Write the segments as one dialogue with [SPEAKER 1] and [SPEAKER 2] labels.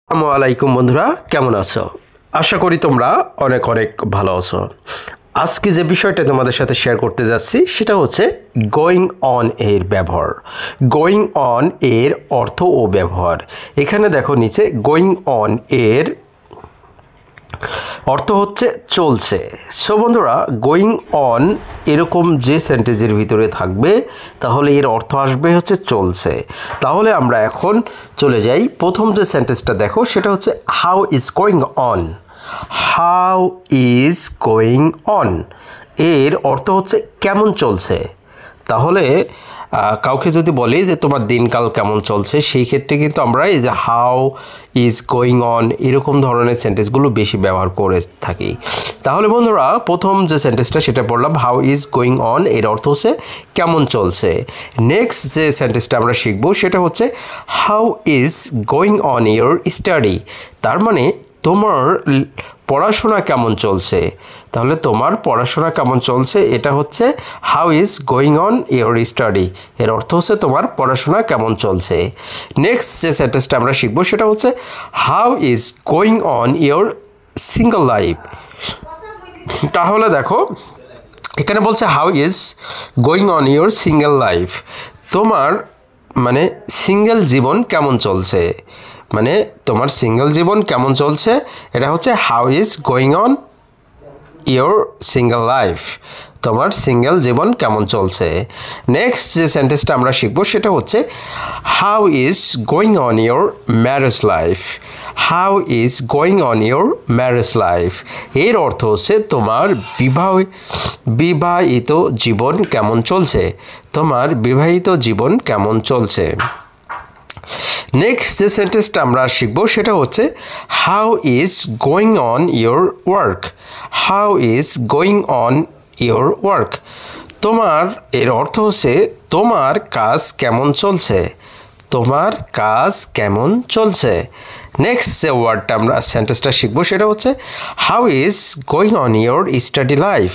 [SPEAKER 1] আসসালামু আলাইকুম বন্ধুরা, কেমন আছো? আশা করি তোমরা অনেক অনেক ভালো আছো। আজকে যে বিষয়টা তোমাদের সাথে শেয়ার করতে যাচ্ছি সেটা হচ্ছে গোয়িং অন এর ব্যবহার। গোয়িং অন এর অর্থ ও ব্যবহার। এখানে দেখো নিচে গোয়িং অন এর অর্থ হচ্ছে চলছে। সো বন্ধুরা, গোয়িং অন এরকম যে সেন্টেন্সের ভিতরে থাকবে তাহলে এর অর্থ আসবে হচ্ছে চলছে। তাহলে আমরা এখন চলে যাই, প্রথম যে সেন্টেন্সটা দেখো সেটা হচ্ছে how is going on. How is going on এর অর্থ হচ্ছে কেমন চলছে। তাহলে কাউকে যদি বলি যে তোমার দিনকাল কেমন চলছে, সেই ক্ষেত্রে কিন্তু আমরা এই যে হাউ ইজ গোয়িং অন এরকম ধরনের সেন্টেন্সগুলো বেশি ব্যবহার করে থাকি। তাহলে বন্ধুরা, প্রথম যে সেন্টেন্সটা সেটা পড়লাম, হাউ ইজ গোয়িং অন এর অর্থ হচ্ছে কেমন চলছে। নেক্সট যে সেন্টেন্সটা আমরা শিখবো সেটা হচ্ছে how is going on your study. তার মানে তোমার পড়াশোনা কেমন চলছে। তাহলে তোমার পড়াশোনা কেমন চলছে এটা হচ্ছে how is going on your study, এর অর্থ হচ্ছে তোমার পড়াশোনা কেমন চলছে। নেক্সট যে সেন্টেন্সটা আমরা শিখবো সেটা হচ্ছে how is going on your single life. তাহলে দেখো এখানে বলছে how is going on your single life, তোমার মানে সিঙ্গেল জীবন কেমন চলছে। মানে তোমার সিঙ্গেল জীবন কেমন চলছে এটা হচ্ছে how is going on your single life, তোমার সিঙ্গেল জীবন কেমন চলছে। নেক্সট যে সেন্টেন্সটা আমরা শিখবো সেটা হচ্ছে how is going on your marriage life. How is going on your marriage life এর অর্থ হচ্ছে তোমার বিবাহিত জীবন কেমন চলছে, তোমার বিবাহিত জীবন কেমন চলছে। নেক্সট যে সেন্টেন্সটা আমরা শিখবো সেটা হচ্ছে how is going on your work. How is going on your work, তোমার এর অর্থ হচ্ছে তোমার কাজ কেমন চলছে, তোমার কাজ কেমন চলছে। নেক্সট যে ওয়ার্ডটা আমরা সেন্টেন্সটা শিখবো সেটা হচ্ছে how is going on your study life,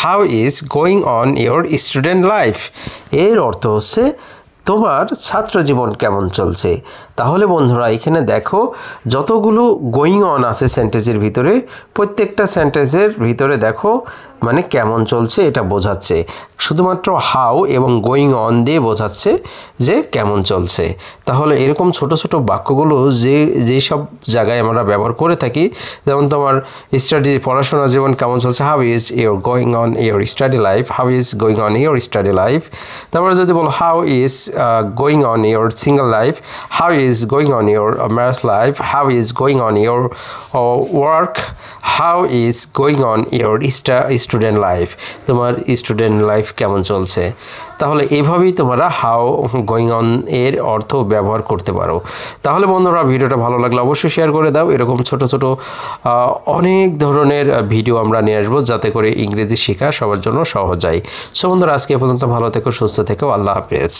[SPEAKER 1] how is going on your student life এর অর্থ হচ্ছে তোমার ছাত্র জীবন কেমন চলছে। তাহলে বন্ধুরা, এখানে দেখো যতগুলো গোয়িং অন আছে সেন্টেন্সের ভিতরে, প্রত্যেকটা সেন্টেন্সের ভিতরে দেখো মানে কেমন চলছে এটা বোঝাচ্ছে। শুধুমাত্র হাউ এবং গোয়িং অন দিয়ে বোঝাচ্ছে যে কেমন চলছে। তাহলে এরকম ছোট ছোট বাক্যগুলো যেসব জায়গায় আমরা ব্যবহার করে থাকি, যেমন তোমার পড়াশোনা জীবন কেমন চলছে, how is your going on your study life, how is going on your study life. তারপরে যদি বলো how is going on your single life, how is going on your marriage life, how is going on your work, how is going on your student life, তোমার student life কেমন চলছে। তাহলে এইভাবেই তোমরা how going on এর অর্থ ব্যবহার করতে পারো। তাহলে বন্ধুরা, ভিডিওটা ভালো লাগলে অবশ্যই শেয়ার করে দাও। এরকম ছোট ছোট অনেক ধরনের ভিডিও আমরা নিয়ে আসবো যাতে করে ইংরেজি শেখা সবার জন্য সহজ হয়। সো বন্ধুরা, আজকে এ পর্যন্ত ভালো থেকো, সুস্থ থেকো, আল্লাহ হাফেজ।